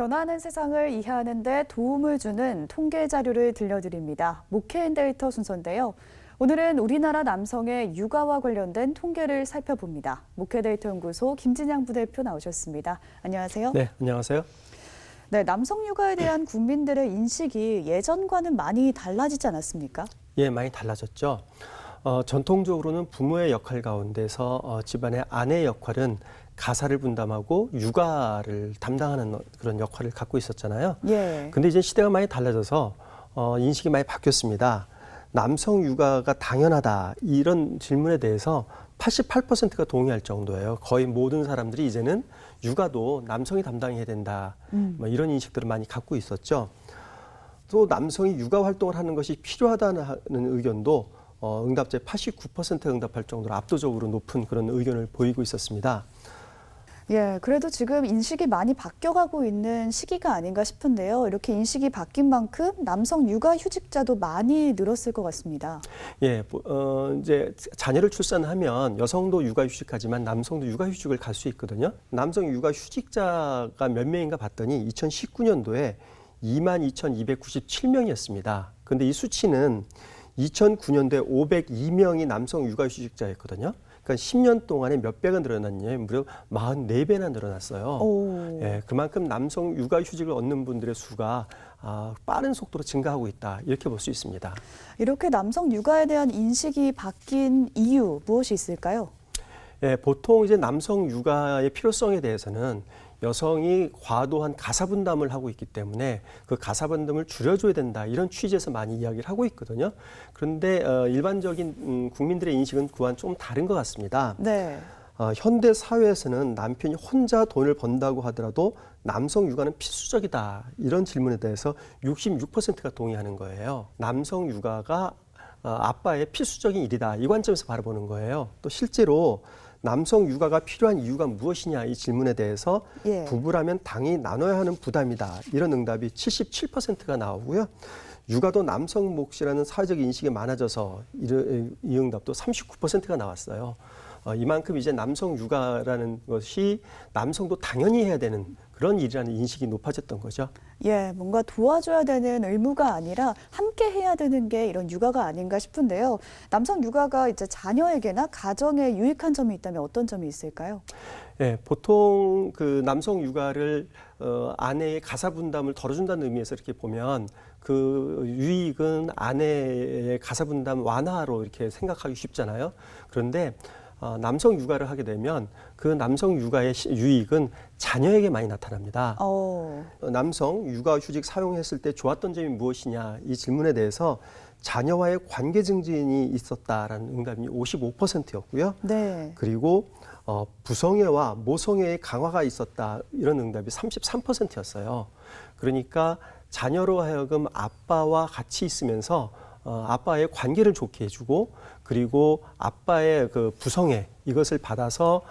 변화하는 세상을 이해하는 데 도움을 주는 통계 자료를 들려드립니다. 목회인 데이터 순서인데요. 오늘은 우리나라 남성의 육아와 관련된 통계를 살펴봅니다. 목회 데이터 연구소 김진양 부대표 나오셨습니다. 안녕하세요. 네, 안녕하세요. 네, 남성 육아에 대한 국민들의 인식이 예전과는 많이 달라지지 않았습니까? 예, 많이 달라졌죠. 전통적으로는 부모의 역할 가운데서 집안의 아내의 역할은 가사를 분담하고 육아를 담당하는 그런 역할을 갖고 있었잖아요. 예. 근데 이제 시대가 많이 달라져서 인식이 많이 바뀌었습니다. 남성 육아가 당연하다 이런 질문에 대해서 88%가 동의할 정도예요. 거의 모든 사람들이 이제는 육아도 남성이 담당해야 된다. 뭐 이런 인식들을 많이 갖고 있었죠. 또 남성이 육아 활동을 하는 것이 필요하다는 의견도 응답자의 89%가 응답할 정도로 압도적으로 높은 그런 의견을 보이고 있었습니다. 예, 그래도 지금 인식이 많이 바뀌어가고 있는 시기가 아닌가 싶은데요. 이렇게 인식이 바뀐 만큼 남성 육아 휴직자도 많이 늘었을 것 같습니다. 예, 이제 자녀를 출산하면 여성도 육아 휴직하지만 남성도 육아 휴직을 갈 수 있거든요. 남성 육아 휴직자가 몇 명인가 봤더니 2019년도에 22,297명이었습니다. 근데 이 수치는 2009년도에 502명이 남성 육아 휴직자였거든요. 그러니까 10년 동안에 몇 배가 늘어났냐, 무려 44배나 늘어났어요. 예, 그만큼 남성 육아 휴직을 얻는 분들의 수가 빠른 속도로 증가하고 있다, 이렇게 볼 수 있습니다. 이렇게 남성 육아에 대한 인식이 바뀐 이유 무엇이 있을까요? 예, 보통 이제 남성 육아의 필요성에 대해서는 여성이 과도한 가사 분담을 하고 있기 때문에 그 가사 분담을 줄여줘야 된다, 이런 취지에서 많이 이야기를 하고 있거든요. 그런데 일반적인 국민들의 인식은 그와는 좀 다른 것 같습니다. 네. 현대 사회에서는 남편이 혼자 돈을 번다고 하더라도 남성 육아는 필수적이다, 이런 질문에 대해서 66%가 동의하는 거예요. 남성 육아가 아빠의 필수적인 일이다, 이 관점에서 바라보는 거예요. 또 실제로 남성 육아가 필요한 이유가 무엇이냐, 이 질문에 대해서 예. 부부라면 당연히 나눠야 하는 부담이다, 이런 응답이 77%가 나오고요. 육아도 남성 몫이라는 사회적 인식이 많아져서 이 응답도 39%가 나왔어요. 이만큼 이제 남성 육아라는 것이 남성도 당연히 해야 되는 그런 일이라는 인식이 높아졌던 거죠. 예, 뭔가 도와줘야 되는 의무가 아니라 함께 해야 되는 게 이런 육아가 아닌가 싶은데요. 남성 육아가 이제 자녀에게나 가정에 유익한 점이 있다면 어떤 점이 있을까요? 예, 보통 그 남성 육아를 아내의 가사 분담을 덜어준다는 의미에서 이렇게 보면 그 유익은 아내의 가사 분담 완화로 이렇게 생각하기 쉽잖아요. 그런데 남성 육아를 하게 되면 그 남성 육아의 유익은 자녀에게 많이 나타납니다. 남성 육아 휴직 사용했을 때 좋았던 점이 무엇이냐, 이 질문에 대해서 자녀와의 관계 증진이 있었다라는 응답이 55%였고요. 네. 그리고 부성애와 모성애의 강화가 있었다, 이런 응답이 33%였어요. 그러니까 자녀로 하여금 아빠와 같이 있으면서 아빠의 관계를 좋게 해주고, 그리고 아빠의 그 부성애, 이것을 받아서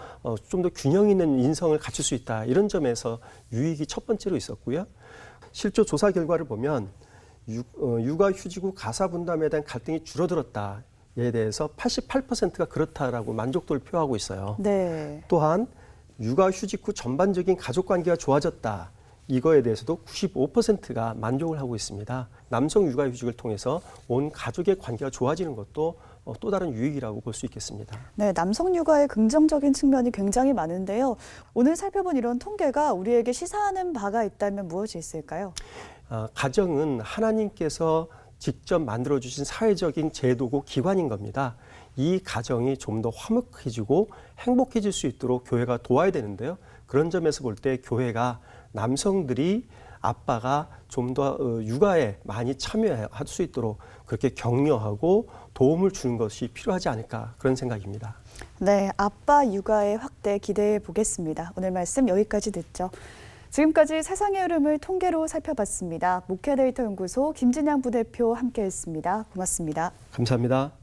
좀 더 균형 있는 인성을 갖출 수 있다, 이런 점에서 유익이 첫 번째로 있었고요. 실제 조사 결과를 보면 육아 휴직 후 가사 분담에 대한 갈등이 줄어들었다에 대해서 88%가 그렇다라고 만족도를 표하고 있어요. 네. 또한 육아 휴직 후 전반적인 가족 관계가 좋아졌다, 이거에 대해서도 95%가 만족을 하고 있습니다. 남성 육아 휴직을 통해서 온 가족의 관계가 좋아지는 것도 또 다른 유익이라고 볼 수 있겠습니다. 네, 남성 육아의 긍정적인 측면이 굉장히 많은데요. 오늘 살펴본 이런 통계가 우리에게 시사하는 바가 있다면 무엇이 있을까요? 가정은 하나님께서 직접 만들어주신 사회적인 제도고 기관인 겁니다. 이 가정이 좀 더 화목해지고 행복해질 수 있도록 교회가 도와야 되는데요. 그런 점에서 볼 때 교회가 남성들이 아빠가 좀 더 육아에 많이 참여할 수 있도록 그렇게 격려하고 도움을 주는 것이 필요하지 않을까, 그런 생각입니다. 네, 아빠 육아의 확대 기대해 보겠습니다. 오늘 말씀 여기까지 듣죠. 지금까지 세상의 흐름을 통계로 살펴봤습니다. 목회 데이터 연구소 김진양 부대표 함께했습니다. 고맙습니다. 감사합니다.